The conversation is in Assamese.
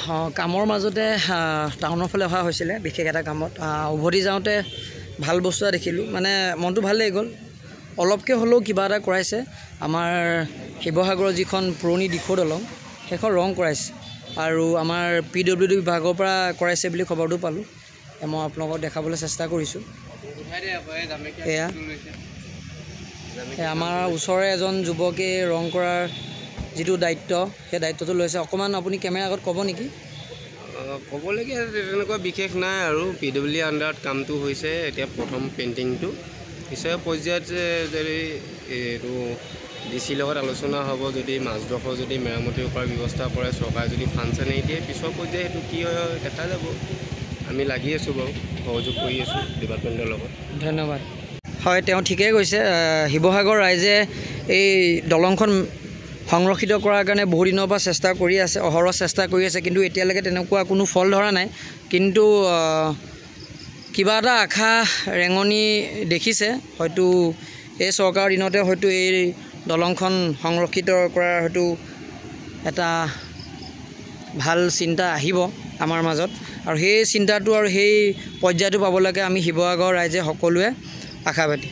কামৰ মাজতে টাউনৰ ফালে অহা হৈছিলে বিশেষ এটা কামত উভতি যাওঁতে ভাল বস্তু এটা দেখিলোঁ মানে মনটো ভাল লাগি গ'ল অলপকৈ হ'লেও কিবা এটা কৰাইছে আমাৰ শিৱসাগৰৰ যিখন পুৰণি দিখৌ দলং সেইখন ৰং কৰাইছে আৰু আমাৰ PWD বিভাগৰ পৰা কৰাইছে বুলি খবৰটো পালোঁ মই আপোনালোকক দেখাবলৈ চেষ্টা কৰিছোঁ এয়া আমাৰ ওচৰৰে এজন যুৱকে ৰং কৰাৰ যিটো দায়িত্ব সেই দায়িত্বটো লৈছে অকণমান আপুনি কেমেৰা আগত ক'ব নেকি ক'বলগীয়া তেনেকুৱা বিশেষ নাই আৰু PWD আণ্ডাৰত কামটো হৈছে এতিয়া প্ৰথম পেইণ্টিংটো পিছৰ পৰ্যায়ত যদি এইটো DC লগত আলোচনা হ'ব যদি মাজডোখৰ যদি মেৰামতি কৰাৰ ব্যৱস্থা কৰে চৰকাৰে যদি ফাণ্ড চানি দিয়ে পিছৰ পৰ্যায়ে সেইটো কি হয় দেখা যাব আমি লাগি আছোঁ বাৰু সহযোগ কৰি আছোঁ ডিপাৰ্টমেণ্টৰ লগত ধন্যবাদ হয় তেওঁ ঠিকেই কৈছে শিৱসাগৰ ৰাইজে এই দলংখন সংৰক্ষিত কৰাৰ কাৰণে বহু দিনৰ পৰা চেষ্টা কৰি আছে অহৰহ চেষ্টা কৰি আছে কিন্তু এতিয়ালৈকে তেনেকুৱা কোনো ফল ধৰা নাই কিন্তু কিবা এটা আশা ৰেঙনি দেখিছে হয়তো এই চৰকাৰৰ দিনতে হয়তো এই দলংখন সংৰক্ষিত কৰাৰ হয়তো এটা ভাল চিন্তা আহিব আমাৰ মাজত আৰু সেই চিন্তাটো আৰু সেই পৰ্যায়টো পাবলৈকে আমি শিৱসাগৰ ৰাইজে সকলোৱে আশাবাদী